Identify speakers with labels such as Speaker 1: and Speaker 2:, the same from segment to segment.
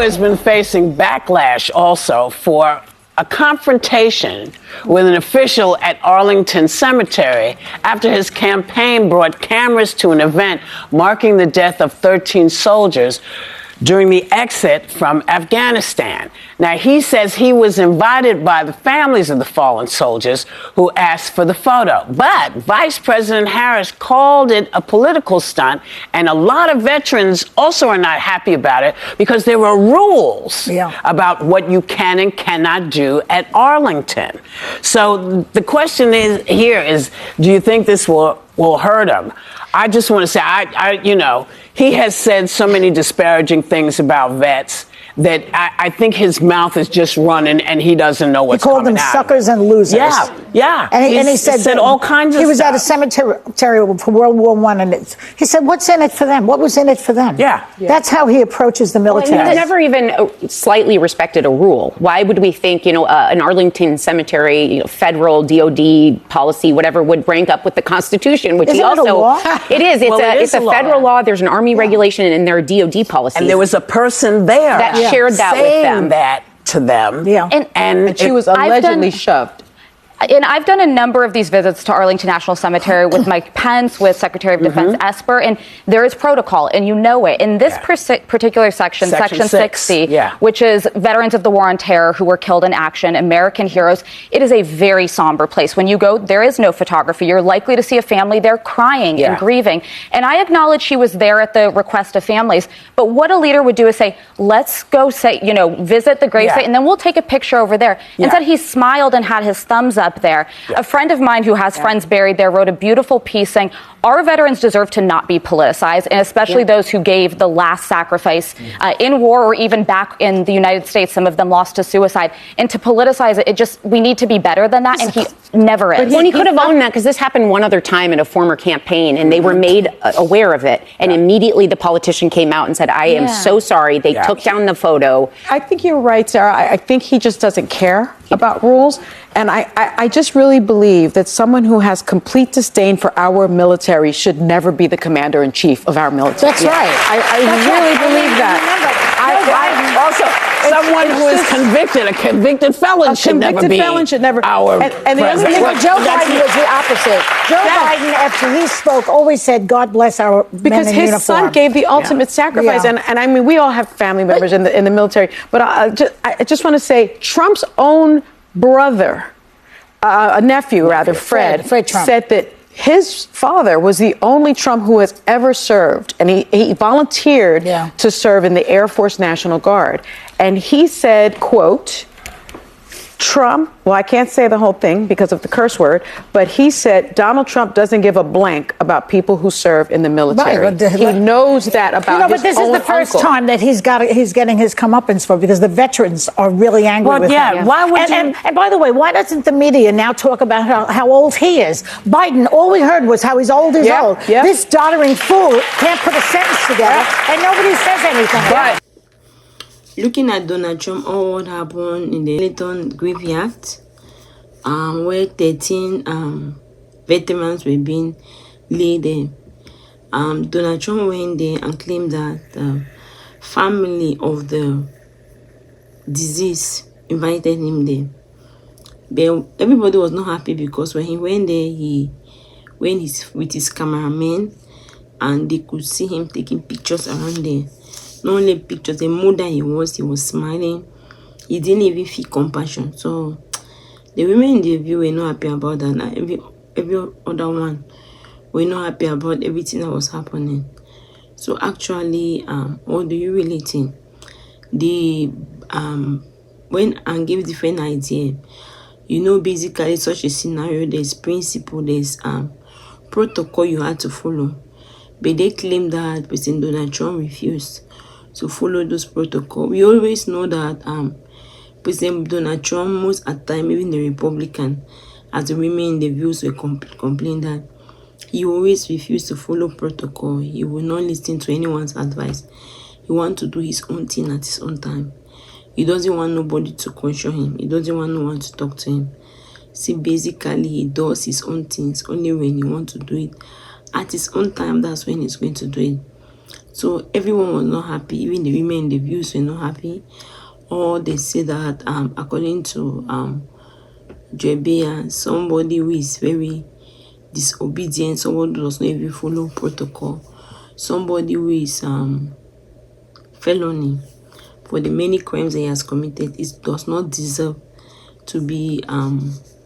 Speaker 1: has been facing backlash also for a confrontation with an official at Arlington Cemetery after his campaign brought cameras to an event marking the death of 13 soldiers during the exit from Afghanistan. Now, he says he was invited by the families of the fallen soldiers who asked for the photo. But Vice President Harris called it a political stunt, and a lot of veterans also are not happy about it because there are rules about what you can and cannot do at Arlington. So the question is do you think this will hurt him? I just want to say, he has said so many disparaging things about vets that I think his mouth is just running and he doesn't know what's coming out.
Speaker 2: He called them suckers and losers.
Speaker 1: Yeah.
Speaker 2: And he said
Speaker 1: all kinds of stuff.
Speaker 2: He was at a cemetery for World War I, and he said, what's in it for them? What was in it for them?
Speaker 1: Yeah.
Speaker 2: That's how he approaches the military.
Speaker 3: Well, he's never even slightly respected a rule. Why would we think, an Arlington Cemetery, federal DOD policy, whatever, would rank up with the Constitution, which
Speaker 2: Isn't
Speaker 3: he also...
Speaker 2: it a law?
Speaker 3: It is. It's a federal law. There's an Army regulation and their DOD policy.
Speaker 1: And there was a person there
Speaker 3: that shared that with them.
Speaker 1: That to them.
Speaker 2: Yeah.
Speaker 4: And she was allegedly shoved.
Speaker 5: And I've done a number of these visits to Arlington National Cemetery with Mike Pence, with Secretary of Defense Esper, and there is protocol, and you know it. In this particular section 60, which is Veterans of the War on Terror who were killed in action, American heroes, it is a very somber place. When you go, there is no photography. You're likely to see a family there crying and grieving. And I acknowledge she was there at the request of families, but what a leader would do is say, let's go visit the gravesite, and then we'll take a picture over there. Instead, he smiled and had his thumbs up there. A friend of mine who has friends buried there wrote a beautiful piece saying, our veterans deserve to not be politicized, and especially those who gave the last sacrifice in war or even back in the United States. Some of them lost to suicide. And to politicize it, we need to be better than that, and he never is.
Speaker 3: Well, he could have owned that, because this happened one other time in a former campaign, and they were made aware of it, and immediately the politician came out and said, I am so sorry. They took down the photo.
Speaker 4: I think you're right, Sarah. I think he just doesn't care about rules. And I just really believe that someone who has complete disdain for our military should never be the commander-in-chief of our military.
Speaker 2: That's right.
Speaker 4: I really believe that.
Speaker 1: Also, someone who is convicted, a convicted felon should never be our president.
Speaker 2: Joe Biden was the opposite. Joe Biden, after he spoke, always said, God bless our men in uniform.
Speaker 4: Because his son gave the ultimate sacrifice. And I mean, we all have family members in the military. But I just want to say, Trump's own brother, a nephew rather, Fred Trump, said that his father was the only Trump who has ever served, and he volunteered to serve in the Air Force National Guard. And he said, quote, Trump, well, I can't say the whole thing because of the curse word, but he said Donald Trump doesn't give a blank about people who serve in the military. Right, he knows that about his
Speaker 2: but this
Speaker 4: own
Speaker 2: is the first
Speaker 4: uncle.
Speaker 2: time that he's getting his comeuppance for, because the veterans are really angry with him.
Speaker 1: Why would you?
Speaker 2: And by the way, why doesn't the media now talk about how old he is? Biden, all we heard was how he's old as old. This doddering fool can't put a sentence together, and nobody says anything.
Speaker 1: Right.
Speaker 6: Looking at Donald Trump, all what happened in the Arlington graveyard, where 13 veterans were being laid there. Donald Trump went there and claimed that the family of the deceased invited him there. But everybody was not happy, because when he went there, he went with his cameraman, and they could see him taking pictures around there. Not only pictures, the mood that he was smiling. He didn't even feel compassion. So the women in the view were not happy about that. And every other one were not happy about everything that was happening. So actually, what do you really think? When I give different idea, basically such a scenario, there's principle, there's protocol you had to follow. But they claim that President Donald Trump refused to follow those protocols. We always know that President Donald Trump, most at the time, even the Republican, as the women in the views were complaining that he always refused to follow protocol. He will not listen to anyone's advice. He wants to do his own thing at his own time. He doesn't want nobody to caution him. He doesn't want no one to talk to him. See, basically, he does his own things only when he wants to do it. At his own time, that's when he's going to do it. So everyone was not happy. Even the women in the views were not happy. Or they say that according to Behar, somebody who is very disobedient, somebody who does not even follow protocol, somebody who is felony for the many crimes he has committed, it does not deserve to be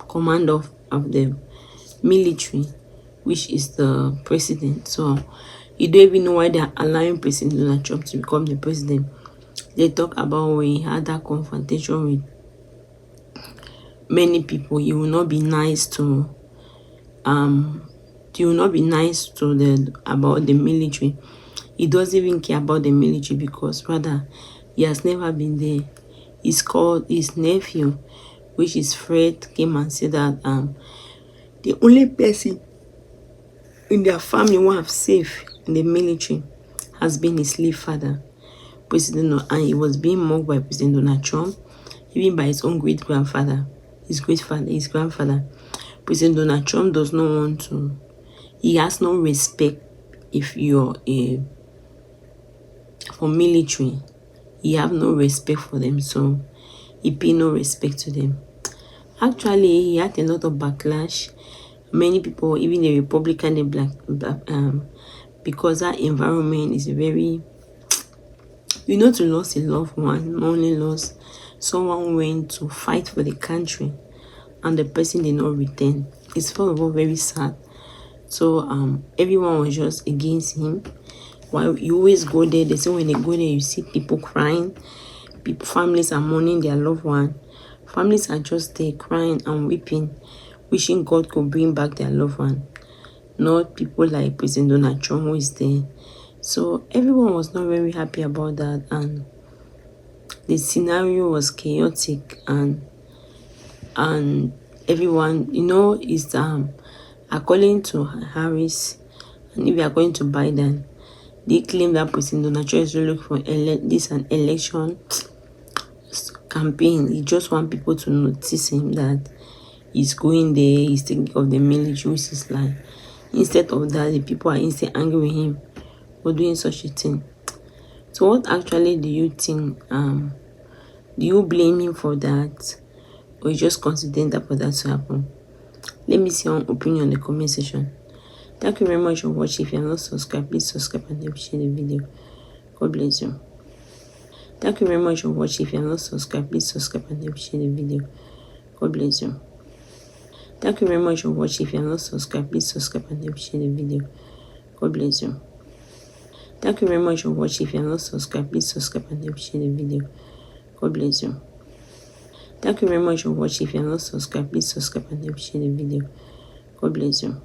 Speaker 6: commander of the military, which is the president. So you don't even know why they're allowing President Donald Trump to become the president. They talk about when he had that confrontation with many people, he will not be nice to about the military. He doesn't even care about the military because rather he has never been there. He's called his nephew, which is Fred, came and said that the only person in their family who have safe in the military has been his late father, and he was being mocked by President Donald Trump, even by his own great-grandfather, his grandfather. President Donald Trump does not want to, he has no respect if you're for military. He have no respect for them, so he pay no respect to them. Actually, he had a lot of backlash. Many people, even the Republican, the black, because that environment is very, to lose a loved one, not only lost someone who went to fight for the country and the person did not return. It's first of all very sad. So everyone was just against him. While you always go there, they say when they go there, you see people crying. Families are mourning their loved one. Families are just there crying and weeping, wishing God could bring back their loved one. Not people like President Donald Trump who is there. So everyone was not very happy about that, and the scenario was chaotic, and everyone, is according to Harris, and if you are going to Biden, they claim that President Donald Trump is looking for an election campaign. He just want people to notice him that he's going there, he's taking care of the military, which is like, instead of that, the people are instead angry with him for doing such a thing. So what actually do you think? Do you blame him for that, or you just coincidental for that to happen? Let me see your opinion in the comment section. Thank you very much for watching. If you are not subscribed, please subscribe and help share the video. God bless you. Thank you very much for watching. If you are not subscribed, please subscribe and help share the video. God bless you. Thank you very much for watching. If you are not subscribed, please subscribe and help share the video. God bless you. Thank you very much for watching. If you are not subscribed, please subscribe and help share the video. God bless you. Thank you very much for watching. If you are not subscribed, please subscribe and help share the video. God bless you.